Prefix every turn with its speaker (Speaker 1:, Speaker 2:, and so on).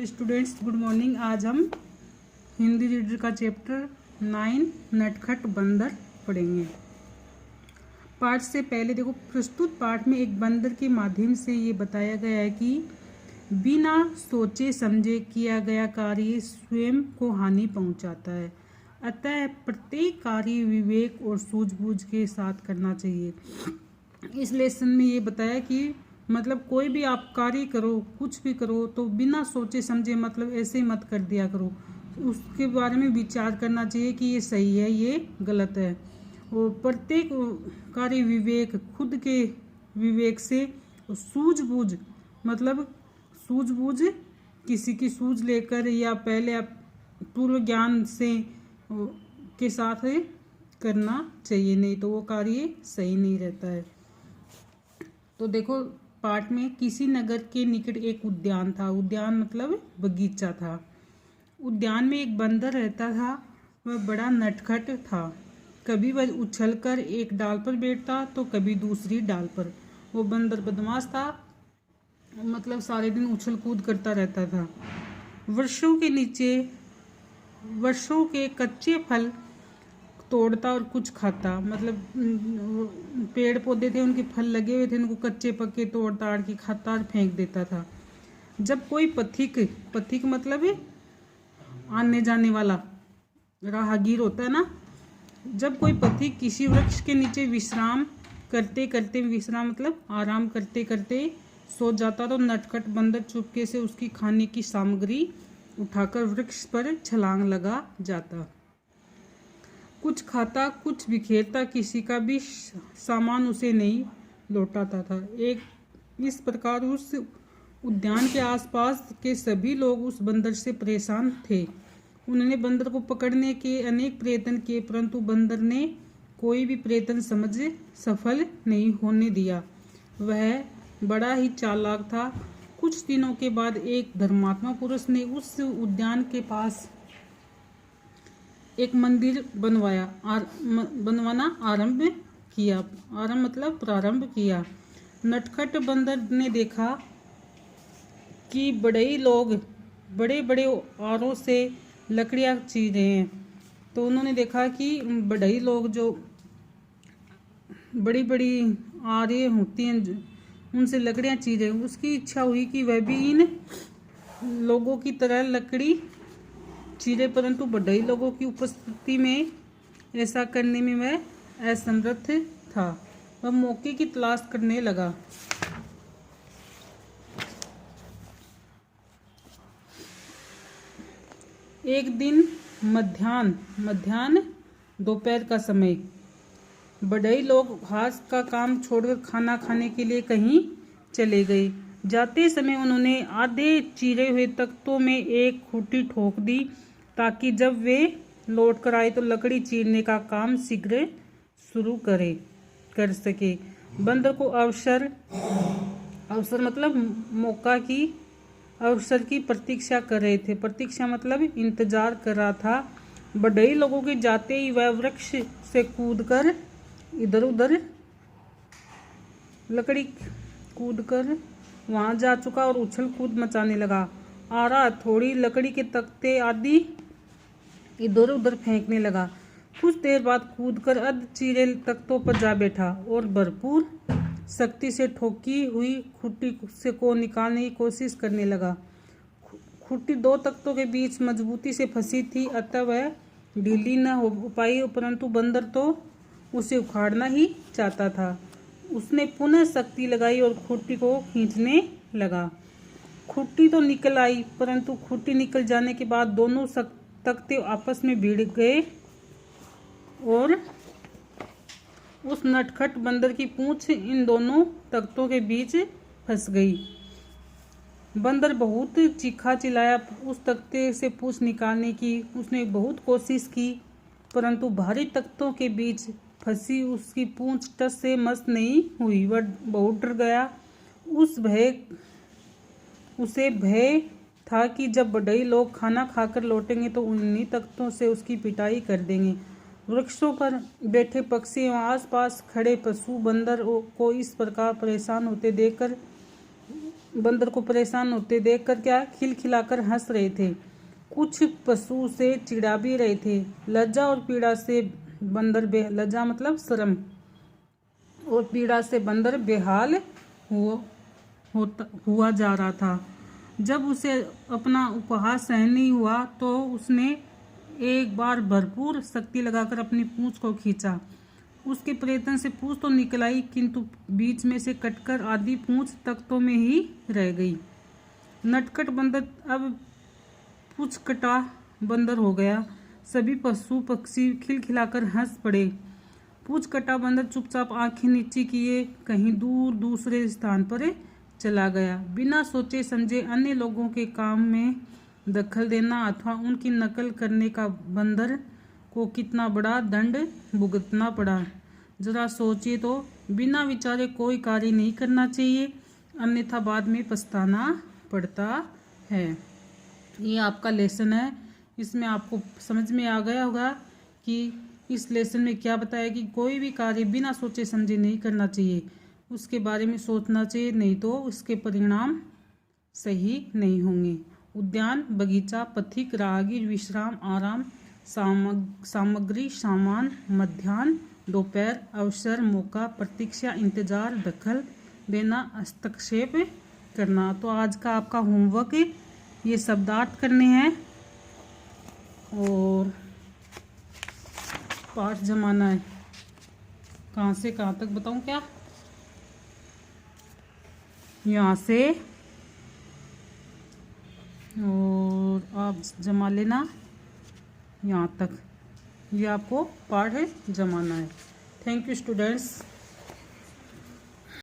Speaker 1: Students, good morning. आज हम Hindi reader का चैप्टर 9 नटखट बंदर पढ़ेंगे। पाठ से पहले देखो, प्रस्तुत पाठ में एक बंदर के माध्यम से ये बताया गया है कि बिना सोचे समझे किया गया कार्य स्वयं को हानि पहुंचाता है, अतः प्रत्येक कार्य विवेक और सूझबूझ के साथ करना चाहिए। इस लेसन में ये बताया कि मतलब कोई भी आप कार्य करो, कुछ भी करो तो बिना सोचे समझे, मतलब ऐसे मत कर दिया करो। उसके बारे में विचार करना चाहिए कि ये सही है, ये गलत है। और प्रत्येक कार्य विवेक, खुद के विवेक से, सूझबूझ मतलब सूझबूझ किसी की सूझ लेकर या पहले आप पूर्व ज्ञान से के साथ करना चाहिए, नहीं तो वो कार्य सही नहीं रहता है। तो देखो, पाठ में किसी नगर के निकट एक उद्यान था। उद्यान मतलब बगीचा था। उद्यान में एक बंदर रहता था। वह बड़ा नटखट था। कभी वह उछलकर एक डाल पर बैठता तो कभी दूसरी डाल पर। वो बंदर बदमाश था, मतलब सारे दिन उछल कूद करता रहता था। वर्षों के कच्चे फल तोड़ता और कुछ खाता, मतलब पेड़ पौधे थे, उनके फल लगे हुए थे, उनको कच्चे पक्के तोड़ ताड़ के खाता और फेंक देता था। जब कोई पथिक मतलब आने जाने वाला राहगीर होता है ना, जब कोई पथिक किसी वृक्ष के नीचे विश्राम मतलब आराम करते करते सो जाता तो नटखट बंदर चुपके से उसकी खाने की सामग्री उठाकर वृक्ष पर छलांग लगा जाता। कुछ खाता, कुछ बिखेरता, किसी का भी सामान उसे नहीं लौटाता था। इस प्रकार उस उद्यान के आसपास के सभी लोग उस बंदर से परेशान थे। उन्होंने बंदर को पकड़ने के अनेक प्रयत्न किए, परंतु बंदर ने कोई भी प्रयत्न सफल नहीं होने दिया। वह बड़ा ही चालाक था। कुछ दिनों के बाद एक धर्मात्मा पुरुष ने उस उद्यान के पास एक मंदिर बनवाना आरंभ किया। नटखट बंदर ने देखा कि बड़े बड़े आरों से लकड़ियां चीर रहे हैं। तो उन्होंने देखा कि बढ़ई लोग जो बड़ी बड़ी आरे होती हैं उनसे लकड़ियां चीर रहे हैं। उसकी इच्छा हुई कि वह भी इन लोगों की तरह लकड़ी चीरे, परंतु बढ़ई लोगों की उपस्थिति में ऐसा करने में वह असमर्थ था। वह मौके की तलाश करने लगा। एक दिन मध्याह्न दोपहर का समय, बढ़ई लोग घास का काम छोड़कर खाना खाने के लिए कहीं चले गए। जाते समय उन्होंने आधे चीरे हुए तख्तों में एक खूंटी ठोक दी ताकि जब वे लौट कर आए तो लकड़ी चीरने का काम शीघ्र शुरू कर सके। बंदर को अवसर मतलब अवसर की प्रतीक्षा कर रहे थे। प्रतीक्षा मतलब इंतजार कर रहा था। बढ़ई लोगों के जाते ही वह वृक्ष से कूदकर इधर उधर लकड़ी कूदकर वहां जा चुका और उछल कूद मचाने लगा। थोड़ी लकड़ी के तख्ते आदि इधर उधर फेंकने लगा। कुछ देर बाद कूदकर अर्ध चीरे तख्तों पर जा बैठा और भरपूर शक्ति से ठोकी हुई खुट्टी को निकालने की कोशिश करने लगा। खुट्टी दो तख्तों के बीच मजबूती से फंसी थी, अतः वह ढीली न हो पाई, परंतु बंदर तो उसे उखाड़ना ही चाहता था। उसने पुनः शक्ति लगाई और खुट्टी को खींचने लगा। खुट्टी तो निकल आई, परंतु खुट्टी निकल जाने के बाद दोनों तख्ते आपस में भिड़ गए और उस नटखट बंदर की पूंछ इन दोनों तख्तों के बीच फंस गई। बंदर बहुत चीखा चिल्लाया। उस तख्ते से पूंछ निकालने की उसने बहुत कोशिश की, परंतु भारी तख्तों के बीच फंसी उसकी पूंछ टस से मस नहीं हुई। वह बहुत डर गया। उसे भय था कि जब बढ़ई लोग खाना खाकर लौटेंगे तो उन्हीं तख्तों से उसकी पिटाई कर देंगे। वृक्षों पर बैठे पक्षी एवं आसपास खड़े पशु बंदर को इस प्रकार परेशान होते देखकर बंदर को परेशान होते देखकर क्या खिलखिलाकर हंस रहे थे। कुछ पशु उसे चिढ़ा भी रहे थे। लज्जा और पीड़ा से बंदर लज्जा मतलब शर्म और पीड़ा से बंदर बेहाल हुआ जा रहा था। जब उसे अपना उपहास सहन नहीं हुआ तो उसने एक बार भरपूर शक्ति लगाकर अपनी पूंछ को खींचा। उसके प्रयत्न से पूंछ तो निकल आई, किंतु बीच में से कटकर आधी पूंछ तख्तों में ही रह गई। नटखट बंदर अब पूंछ कटा बंदर हो गया। सभी पशु पक्षी खिलखिलाकर हंस पड़े। पूंछ कटा बंदर चुपचाप आंखें नीचे किए कहीं दूर दूसरे स्थान पर चला गया। बिना सोचे समझे अन्य लोगों के काम में दखल देना अथवा उनकी नकल करने का बंदर को कितना बड़ा दंड भुगतना पड़ा। जरा सोचिए तो, बिना विचारे कोई कार्य नहीं करना चाहिए, अन्यथा बाद में पछताना पड़ता है। ये आपका लेसन है। इसमें आपको समझ में आ गया होगा कि इस लेसन में क्या बताया कि कोई भी कार्य बिना सोचे समझे नहीं करना चाहिए, उसके बारे में सोचना चाहिए, नहीं तो उसके परिणाम सही नहीं होंगे। उद्यान, बगीचा, पथिक, राहगीर, विश्राम, आराम, सामग्री, सामान, मध्याह्न, दोपहर, अवसर, मौका, प्रतीक्षा, इंतजार, दखल देना, हस्तक्षेप करना। तो आज का आपका होमवर्क ये शब्दार्थ करने हैं और पाठ जमाना है। कहाँ से कहाँ तक बताऊँ क्या? यहाँ से और आप जमा लेना यहाँ तक। ये आपको पाठ जमाना है। Thank you students.